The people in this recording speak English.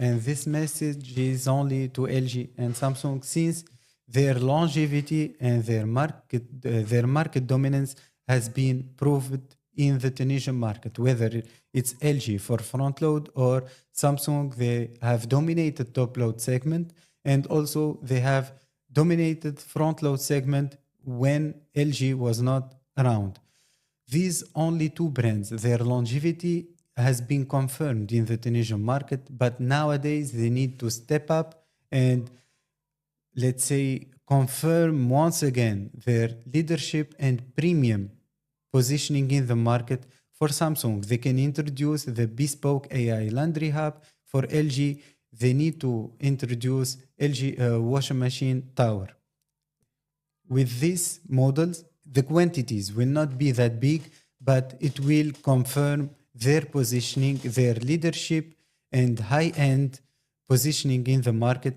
and this message is only to LG and Samsung since their longevity and their market dominance has been proved in the Tunisian market, whether it's LG for front load or Samsung. They have dominated top load segment, and also they have dominated front load segment when LG was not around. These only two brands, their longevity has been confirmed in the Tunisian market, but nowadays they need to step up and, let's say, confirm once again their leadership and premium positioning in the market. For Samsung, they can introduce the bespoke AI laundry hub. For LG, they need to introduce LG washing machine tower. With these models, the quantities will not be that big, but it will confirm their positioning, their leadership, and high end positioning in the market.